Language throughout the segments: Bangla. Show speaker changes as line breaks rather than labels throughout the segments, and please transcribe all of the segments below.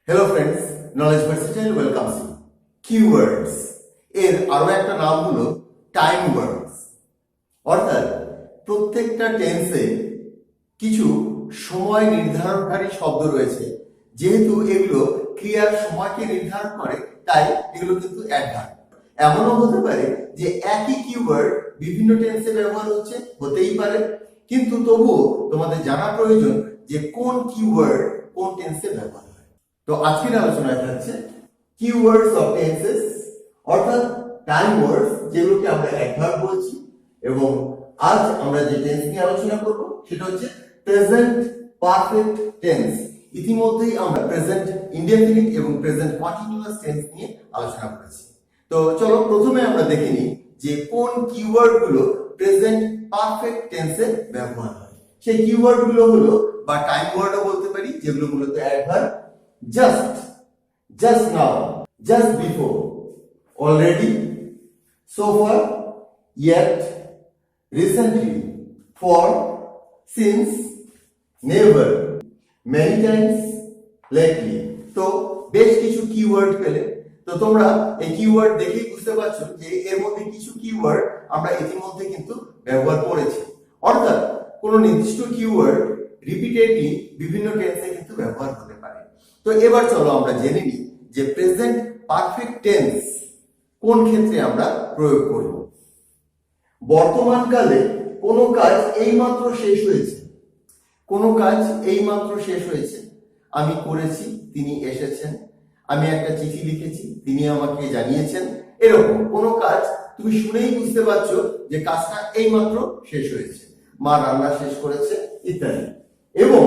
Hello friends, knowledge versatile welcomes you. Keywords এর আরো একটা নাম হলো টাইম ওয়ার্ডস। অর্থাৎ প্রত্যেকটা টেন্সে কিছু সময় নির্ধারণকারী শব্দ রয়েছে। যেহেতু এগুলো ক্রিয়ার সময়কে নির্ধারণ করে, তাই এগুলো কিন্তু অ্যাডভার্ব। এমনও হতে পারে যে একই কিওয়ার্ড বিভিন্ন টেন্সে ব্যবহার হচ্ছে, হতেই পারে, কিন্তু তবুও তোমাদের জানা প্রয়োজন যে কোন কিওয়ার্ড কোন টেন্সে ব্যবহার হয়। তো আজকের আলোচনায় থাকছে কিওয়ার্ডস অফ টেন্সেস, অর্থাৎ টাইম ওয়ার্ডস, যেগুলোকে আমরা অ্যাডভার্ব বলছি। এবং আজ আমরা যে টেন্স নিয়ে আলোচনা করব সেটা হচ্ছে প্রেজেন্ট পারফেক্ট টেন্স। ইতিমধ্যেই আমরা প্রেজেন্ট ইনডেফিনিট এবং প্রেজেন্ট কন্টিনিউয়াস টেন্স নিয়ে আলোচনা করেছি। তো চলো প্রথমে আমরা দেখে নিই যে কোন কিওয়ার্ড গুলো প্রেজেন্ট পারফেক্ট টেন্সে ব্যবহার হয়। সেই কিওয়ার্ড গুলো হলো, বা টাইম ওয়ার্ডও বলতে পারি, যেগুলো মূলত adverb: just, just now, just before, already, so far, yet, recently, for, since, never, many times, lately। তো বেশ কিছু কিওয়ার্ড পেলে। তো তোমরা এই কিওয়ার্ড দেখেই বুঝতে পারছো যে এর মধ্যে কিছু কিওয়ার্ড আমরা ইতিমধ্যে কিন্তু ব্যবহার করেছি। অর্থাৎ কোনো নির্দিষ্ট কিওয়ার্ড রিপিটেডলি বিভিন্ন টেন্সে কিন্তু ব্যবহার হতে পারে। তো এবার চলো আমরা জেনে নিই যে প্রেজেন্ট পারফেক্ট টেন্স কোন ক্ষেত্রে আমরা প্রয়োগ করব। বর্তমানকালে কোনো কাজ এইমাত্র শেষ হয়েছে, কোনো কাজ এইমাত্র শেষ হয়েছে। আমি করেছি, তিনি এসেছেন। আমি একটা চিঠি লিখেছি, তিনি আমাকে জানিয়েছেন। এরকম কোনো কাজ তুমি শুনেই বুঝতে পারছো যে কাজটা এইমাত্র শেষ হয়েছে। মা রান্না শেষ করেছে, ইত্যাদি। এবং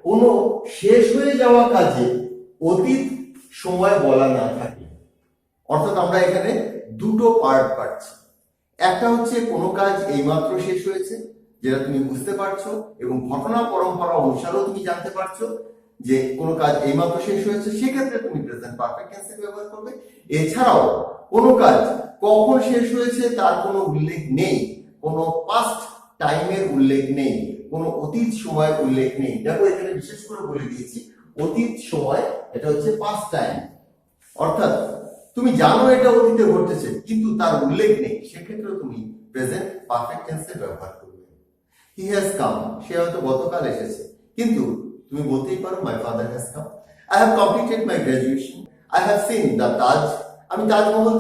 কোনো শেষ হয়ে যাওয়া কাজে অতীত সময় বলা না থাকে, অর্থাৎ আমরা এখানে দুটো পার্ট পাচ্ছি। একটা হচ্ছে কোনো কাজ এইমাত্র শেষ হয়েছে, যেটা তুমি বুঝতে পারছো এবং ঘটনা পরম্পরা অনুসারেও তুমি জানতে পারছো যে কোনো কাজ এইমাত্র শেষ হয়েছে, সেক্ষেত্রে তুমি প্রেজেন্ট পারফেক্ট টেন্সে ব্যবহার করবে। এছাড়াও কোনো কাজ কখন শেষ হয়েছে তার কোনো উল্লেখ নেই, কোনো পাস্ট টাইমের উল্লেখ নেই, কোনো অতীত সময়ের উল্লেখ নেই। দেখো এখানে বিশেষ করে বলে দিয়েছি অতীত সময়, এটা হচ্ছে পাস্ট টাইম। অর্থাৎ তুমি জানো এটা অতীতে ঘটেছে কিন্তু তার উল্লেখ নেই, সেক্ষেত্রে তুমি প্রেজেন্ট পারফেক্ট টেন্সে ব্যবহার করবে। হি হ্যাজ কাম, সে হয়তো গতকাল এসেছে, কিন্তু তুমি বলতেই পারো my father has come. I have completed my graduation. I have seen the Taj, আমি তাজমহল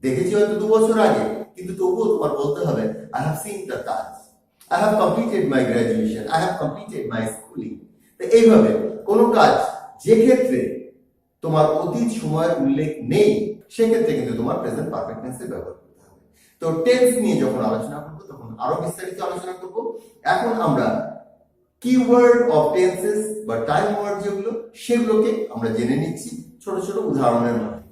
দেখেছি হয়তো 2 বছর আগে, কিন্তু তবুও তোমার বলতে হবে I have seen the Taj. I have completed my graduation. I have completed my schooling. তো এইভাবে কোনো কাজ যে ক্ষেত্রে তোমার অতীত সময়ের উল্লেখ নেই, সেক্ষেত্রে কিন্তু তোমার প্রেজেন্ট পারফেক্ট টেন্সে ব্যবহার করতে হবে। তো টেন্স নিয়ে যখন আলোচনা করবো তখন আরো বিস্তারিত আলোচনা করব। এখন আমরা কিওয়ার্ড অফ টেন্সেস বা টাইম ওয়ার্ড যেগুলো, সেগুলোকে আমরা জেনে নিচ্ছি ছোট ছোট উদাহরণের মাধ্যমে।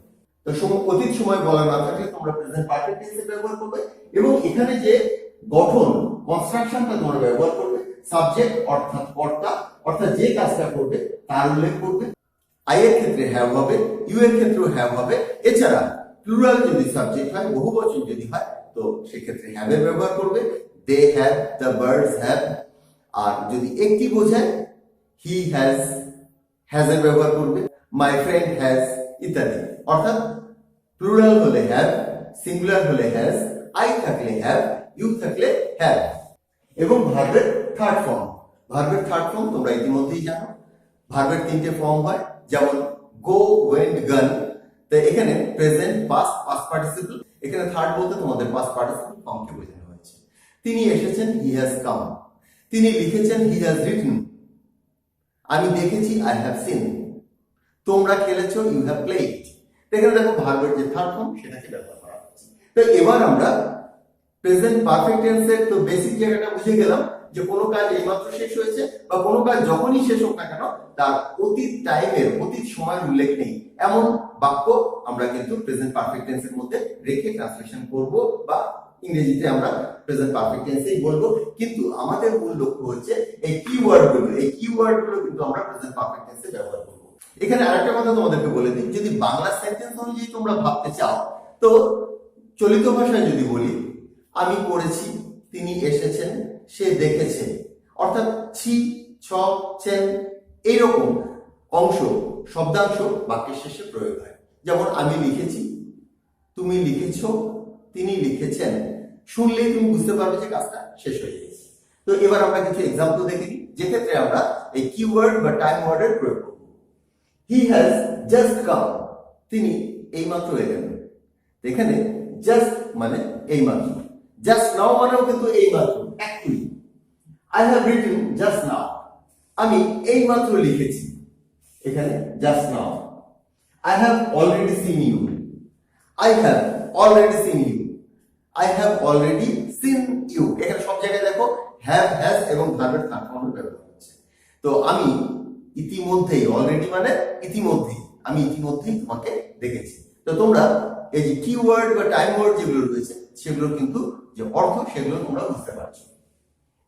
তো অতীত সময় বলা না থাকলে তোমরা প্রেজেন্ট পারফেক্ট টেন্সে ব্যবহার করবে। এবং এখানে যে গঠন, কনস্ট্রাকশনটা তোমরা ব্যবহার করবে, সাবজেক্ট অর্থাৎ কর্তা, অর্থাৎ যে কাজটা করবে তার উল্লেখ করবে। আই এর ক্ষেত্রে হ্যাভ হবে, ইউ এর ক্ষেত্রেও হ্যাভ হবে। এছাড়া প্লুরাল যদি সাবজেক্ট হয়, বহুবচন যদি হয়, তো সেক্ষেত্রে হ্যাভ এর ব্যবহার করবে। They have, the birds have. আর যদি একটি বোঝায়, হি হ্যাজ, হ্যাজ এর ব্যবহার করবে। মাই ফ্রেন্ড হ্যাজ, ইত্যাদি। অর্থাৎ প্লুরাল হলে হ্যাভ, সিঙ্গুলার হলে হ্যাজ, আই থাকলে হ্যাভ, ইউ থাকলে হ্যাভ। এবং ভার্বের থার্ড ফর্ম, ভার্বের থার্ড ফর্ম তোমরা ইতিমধ্যেই জানো। ভার্বের 3টে ফর্ম হয়, যেমন গো, ওয়েন্ট, গান। তো এখানে প্রেজেন্ট, পাস্ট, পাস্ট পার্টিসিপল। এখানে থার্ড বলতে তোমাদের পাস্ট পার্টিসিপল ফর্মকে বোঝানো হয়েছে। তিনি এসেছেন, হি হ্যাজ কাম। তিনি লিখেছেন, হি হ্যাজ রিটেন। আমি দেখেছি, আই হ্যাভ সিন। তোমরা খেলেছো, ইউ হ্যাভ প্লেড। এখানে দেখো ভার্বের যে থার্ড ফর্ম সেটাকে ব্যবহার করা হচ্ছে। তো এবার আমরা প্রেজেন্ট পারফেক্ট টেন্সের তো বেসিক জায়গাটা বুঝে গেলাম যে কোনো কাজ এইমাত্র শেষ হয়েছে, বা কোনো কাজ যখনই শেষ হোক না কেন তার অতীত টাইমের, অতীত সময়ের উল্লেখ নেই, এমন বাক্য আমরা কিন্তু প্রেজেন্ট পারফেক্ট টেন্সের মধ্যে রেখে ট্রান্সলেশন করব, বা ইংরেজিতে আমরা প্রেজেন্ট পারফেক্ট টেন্সেই বলবো। কিন্তু আমাদের মূল লক্ষ্য হচ্ছে এই কিওয়ার্ডগুলো কিন্তু আমরা প্রেজেন্ট পারফেক্ট টেন্সে ব্যবহার করব। এখানে আরেকটা কথা তোমাদেরকে বলে দিই, যদি বাংলা সেন্টেন্স অনুযায়ী তোমরা ভাবতে চাও, তো চলিত ভাষায় যদি বলি, আমি করেছি, তিনি এসেছেন, সে দেখেছে। অর্থাৎ ছি, ছ, চেন, এইরকম অংশ শব্দাংশ বাক্যের শেষে প্রয়োগ হয়। যেমন আমি লিখেছি, তুমি লিখেছ, তিনি লিখেছেন। শুনলেই তুমি বুঝতে পারবে যে কাজটা শেষ হয়ে গেছে। তো এবার আমরা কিছু এক্সাম্পল দেখে নিই, যেক্ষেত্রে আমরা এই কিওয়ার্ড বা টাইম ওয়ার্ডের প্রয়োগ করব। হি হ্যাজ জাস্ট কাম, তিনি এইমাত্র এলেন। এখানে জাস্ট মানে এইমাত্র, জাস্ট নাও মানেও কিন্তু এইমাত্র, এক্ষুনি। I have written just now, আমি এইমাত্র লিখেছি, এখানে just now. I have already seen you, I have already seen you. I have already seen you. এখানে সব জায়গায় দেখো have, has এবং ভার্বের থার্ড ফর্মের ব্যবহার হচ্ছে। তো আমি ইতিমধ্যেই, অলরেডি মানে ইতিমধ্যেই, আমি ইতিমধ্যেই তোমাকে দেখেছি। তো তোমরা এই যে কিওয়ার্ড বা টাইম ওয়ার্ড যেগুলো রয়েছে সেগুলোর কিন্তু যে অর্থ সেগুলো তোমরা বুঝতে পারছো।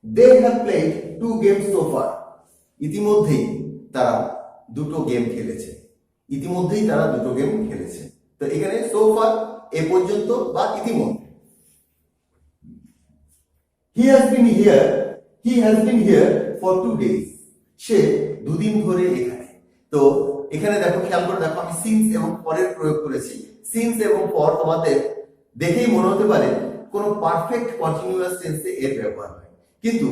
They have played 2 games so far. ইতিমধ্যেই তারা দুটো গেম খেলেছে। ইতিমধ্যেই তারা দুটো গেম খেলেছে। তো এখানে so far এ পর্যন্ত বা ইতিমধ্যে। He has been here for 2 days. সে 2 দিন ধরে এখানে। তো এখানে দেখো, খেয়াল করে দেখো, আমি সিন্স এবং ফরের প্রয়োগ করেছি। সিন্স এবং ফর তোমাদের দেখেই মনে হতে পারে কোন পারফেক্ট কন্টিনিউয়াস টেন্সে এর ব্যবহার হয়, কিন্তু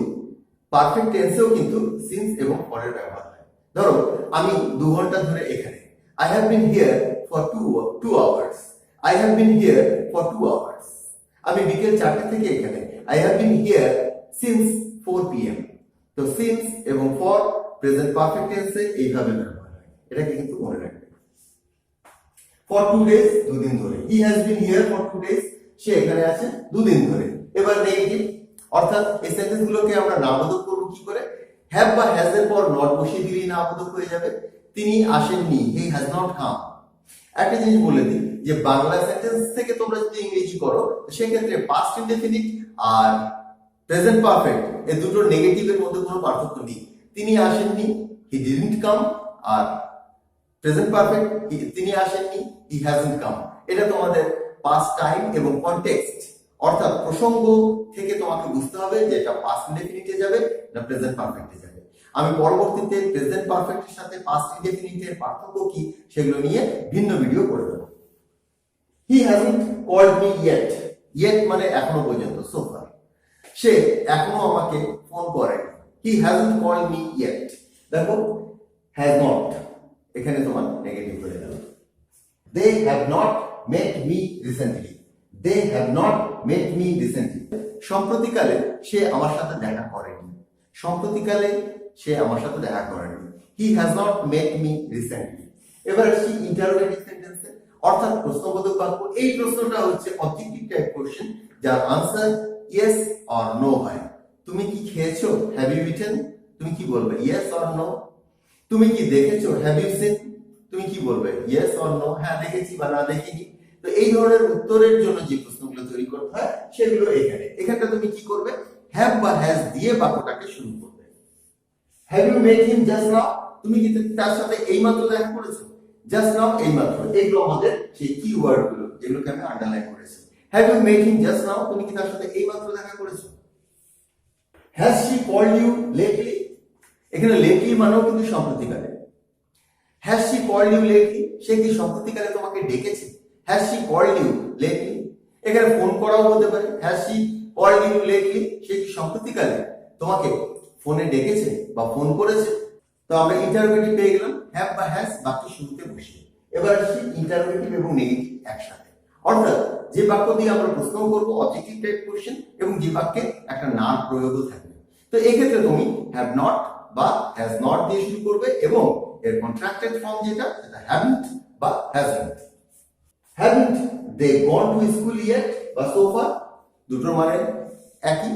পারফেক্ট টেন্সেও কিন্তু সিন্স এবং ফরের ব্যবহার হয়। ধরো আমি 2 ঘন্টা ধরে এখানে। I have been here for 2 hours. I have been here for 2 hours. আমি বিকেল 4টা থেকে এখানে। I have been here since 4 p.m. তো since এবং for প্রেজেন্ট পারফেক্ট টেন্সে এইভাবে ব্যবহার হয়, এটাকে কিন্তু মনে রাখবে। For 2 days, 2 দিন ধরে। He has been here for 2 days. সে এখানে আছে 2 দিন ধরে। এবার নেগেটিভ, অর্থাৎ এই সেন্টেন্সগুলোকে আমরা নামবোধক করব কি করে? হ্যাভ বা হ্যাজ এর পর নট বসিয়ে দিলেই নামবোধক হয়ে যাবে। তিনি আসেননি, he has not come. একটা জিনিস বলে দিই, যে বাংলা সেন্টেন্স থেকে তোমরা যদি ইংরেজি করো সেক্ষেত্রে পাস্ট ইনডেফিনিট আর প্রেজেন্ট পারফেক্ট এই দুটো নেগেটিভের মধ্যে কোনো পার্থক্য নেই। তিনি আসেননি, he didn't come, আর প্রেজেন্ট পারফেক্ট তিনি আসেননি, he hasn't come। এটা তোমাদের পাস্ট টাইম এবং কনটেক্সট, অর্থাৎ প্রসঙ্গ থেকে তোমাকে বুঝতে হবে যে এটা পাস্ট ইনডেফিনিটে যাবে না প্রেজেন্ট পারফেক্টে যাবে। আমি পরবর্তীতে প্রেজেন্ট পারফেক্টের সাথে পাস্ট ইনডেফিনিটের পার্থক্য কি সেগুলো নিয়ে ভিন্ন ভিডিও করে দেব। He hasn't called me yet. Yet মানে এখনো পর্যন্ত, so far। সে এখনো আমাকে ফোন করেনি। He hasn't called me yet. দেখো has not এখানে তোমার নেগেটিভ হয়ে গেল। They have not met me recently. They have not met me recently. সম্প্রতিকালে সে আমার সাথে দেখা করেনি। সম্প্রতিকালে সে আমার সাথে দেখা করেনি। He has not met me recently. এবার আসি ইন্টারোগেটিভ সেন্টেন্সে, অর্থাৎ প্রশ্নবোধক বাক্য। এই প্রশ্নটা হচ্ছে অবজেক্টিভ টাইপ কোশ্চেন, যার আনসার ইয়েস অর নো হয়। তুমি কি খেয়েছো? Have you eaten? তুমি কি বলবে? Yes or no. তুমি কি দেখেছো? Have you seen? তুমি কি বলবে? ইয়েস অর নো, হ্যাঁ দেখেছি বা না দেখিনি। তো এই ধরনের উত্তরের জন্য যে প্রশ্নগুলো তৈরি করতে হয় সেগুলো এখানটা তুমি কি করবে? হ্যাভ বা হ্যাজ দিয়ে বাক্যটাকে শুরু করবে। Have you met him just now? তুমি কি তার সাথে এইমাত্র দেখা করেছো? জাস্ট নাও এইমাত্র, এগুলো আমাদের সেই কিওয়ার্ড গুলো যেগুলোকে আমি আন্ডারলাইন করেছি। Have you met him just now? তুমি কি তার সাথে এইমাত্র দেখা করেছো? Has she called you lately? এখানে লেটলি মানেও কিন্তু সম্প্রতিকালে। Has she called you lately? সে কি সম্প্রতিকালে তোমাকে ডেকেছে? Has she called you lately? এখানে ফোন করাও হতে পারে। Has she called you lately? সে কি সম্প্রতিকালে তোমাকে ফোনে ডেকেছে বা ফোন করেছে? তো আমরা ইন্টারোগেটিভ পেয়ে গেলাম হ্যাভ বা হ্যাজ বাক্যের শুরুতে বসিয়ে। এবার আসি ইন্টারোগেটিভ এবং নেগেটিভ একসাথে, অর্থাৎ যে বাক্য দিয়ে আমরা প্রশ্ন করবো অবজেক্টিভ টাইপ কোশ্চেন এবং যে বাক্যে একটা নাম প্রয়োগও থাকবে। তো এই ক্ষেত্রে তুমি হ্যাভ নট বা হ্যাজ নট দিয়ে শুরু করবে এবং এর কন্ট্রাক্টেড ফর্ম যেটা সেটা হ্যাভন্ট বা hasn't. Haven't they gone to school yet বা সো ফার, দুটোর মানে একই।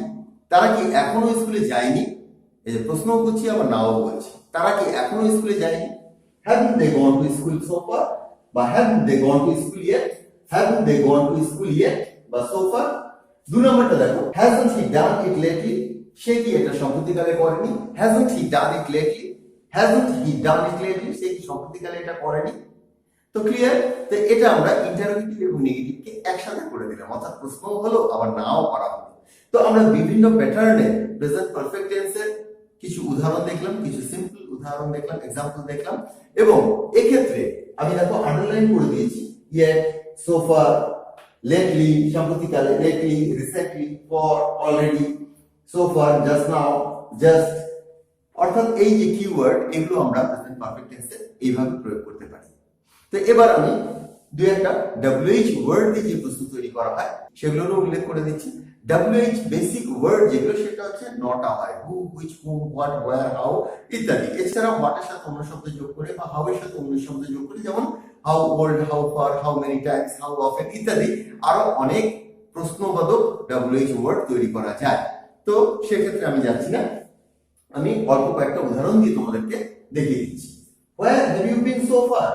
তারা কি এখনো স্কুলে যায়নি? এই যে প্রশ্ন করছি আবার নাও বলছি, তারা কি এখনো স্কুলে যায়নি? Haven't they gone to school so far বা haven't they gone to school yet, haven't they gone to school yet বা সো ফার। 2 নম্বরটা দেখো, হ্যাজন্ট হি ডান ইট লেটলি? সে কি এটা সম্প্রতিকালে করেনি? হ্যাজন্ট হি ডান ইট লেটলি? হ্যাজন্ট হি ডান ইট লেটলি? সে কি সম্প্রতিকালে এটা করেনি? তো ক্লিয়ার? তো এটা আমরা ইন্টারোগেটিভ এবং নেগেটিভকে একসাথে করে দিলাম, অর্থাৎ প্রশ্ন হলো আবার নাও করা হলো। তো আমরা বিভিন্ন প্যাটার্নে প্রেজেন্ট পারফেক্ট টেন্সের কিছু উদাহরণ দেখলাম, কিছু সিম্পল উদাহরণ দেখলাম, এক্সাম্পল দেখলাম, এবং এক্ষেত্রে আমি দেখো আন্ডারলাইন করে দিয়েছি ইয়েট, সো ফার, লেটলি সাম্প্রতিককালে, lately recently, for already, so far, just now, just. অর্থাৎ এই যে কিওয়ার্ড এগুলো আমরা প্রেজেন্ট পারফেক্ট টেন্সে এইভাবে প্রয়োগ করতে পারি। তো এবার আমি দুই একটা WH ওয়ার্ড দিয়ে যে প্রশ্ন তৈরি করা হয় সেগুলোরও উল্লেখ করে দিচ্ছি। WH বেসিক ওয়ার্ড যেগুলো সেটা হচ্ছে নট হয়, who, which, whom, what, where, how ইত্যাদি। এছাড়া হোয়াটের সাথে অন্য শব্দ যোগ করে বা হাউ এর সাথে অন্য শব্দ যোগ করে, যেমন how old, how far, how many Times, how often ইত্যাদি আরো অনেক প্রশ্নবোধক WH ওয়ার্ড তৈরি করা যায়। তো সেক্ষেত্রে আমি যাচ্ছি না, আমি অল্প কয়েকটা উদাহরণ দিয়ে তোমাদেরকে দেখিয়ে দিচ্ছি। Where have you been so far?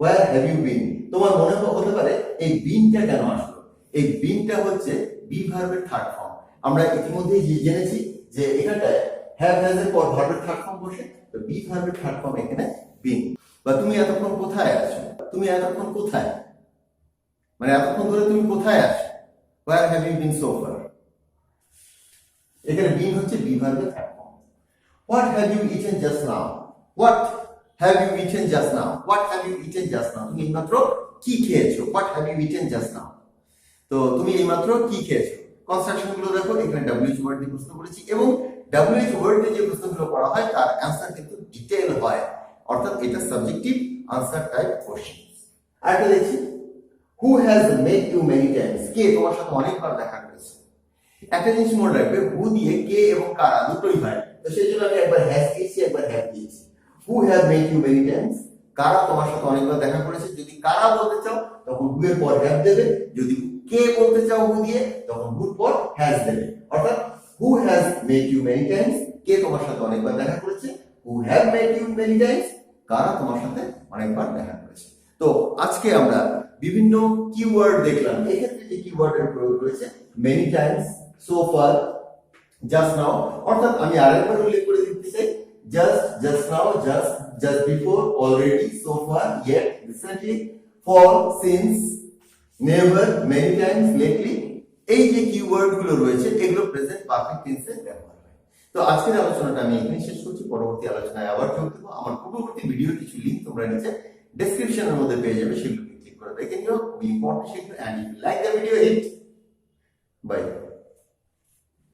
Where have you been? তোমার মনে হতে পারে এই বিনটা কেন আসলো। এই বিনটা হচ্ছে বি ভার্বের থার্ড ফর্ম। আমরা ইতিমধ্যেই জেনেছি যে এখানটায় হ্যাভ হ্যাজ এর পর ভার্বের থার্ড ফর্ম বসে, তো বি ভার্বের থার্ড ফর্ম এখানে বিন। বা তুমি এতক্ষণ কোথায় আছো, তুমি এতক্ষণ কোথায়, মানে এতক্ষণ ধরে তুমি কোথায় আছো। Where have you been so far? এখানে বিন হচ্ছে বি ভার্বের third form. What have you eaten just now? What have you eaten just now? What have you eaten just now? তুমি এইমাত্র কি খেয়েছো? What have you eaten just now? তো তুমি এইমাত্র কি খেয়েছো? কনস্ট্রাকশন গুলো দেখো, এখানে WH ওয়ার্ড দিয়ে প্রশ্ন করেছি, এবং WH ওয়ার্ড দিয়ে যে প্রশ্নগুলো করা হয় তার অ্যান্সার কিন্তু ডিটেইল হয়, অর্থাৎ এটা সাবজেক্টিভ আনসার টাইপ কোশ্চেন। আরেকটা দেখছি, who has met you many times? কে তোমার সাথে অনেকবার দেখা করেছে। একটা জিনিস মনে রাখবে, হু দিয়ে কে এবং কারা দুটোই হয়, তো সেই জন্য আমি একবার হ্যাজ দিয়েছি, একবার হ্যাভ দিয়েছি। Who have met you many times, কারা তোমার সাথে অনেকবার দেখা করেছে। যদি কারা বলতে চাও তখন হু এর পর হ্যাভ দেবে, যদি কে বলতে চাও হু দিয়ে তখন হুর পর হ্যাজ দেবে। অর্থাৎ who has met you many times, কে তোমার সাথে অনেকবার দেখা করেছে। Who have met you many times, কারা তোমার সাথে অনেকবার দেখা করেছে। তো আজকে আমরা বিভিন্ন কিওয়ার্ড দেখলাম। এক্ষেত্রে যে কিওয়ার্ডের প্রয়োগ রয়েছে many Times, so far, just now, অর্থাৎ আমি আরেকবার উল্লেখ করে দিতে চাই, just now, just before, already, so far, yet, recently, for, since, never, many times, lately। এই যে কিওয়ার্ড গুলো রয়েছে এগুলো প্রেজেন্ট পারফেক্ট টেন্সে ব্যবহার হয়। তো আজকের আলোচনাটা আমি এখানে শেষ করছি। পরবর্তী আলোচনায় আবার যোগ দেবো। আমার পূর্ববর্তী ভিডিওর কিছু লিংক তোমরা নিচে ডেসক্রিপশনের মধ্যে পেয়ে যাবে, সেগুলোকে ক্লিক করে দেখে নিও। খুবই ইম্পর্টেন্ট সেগুলো। And if you like the video, hit by.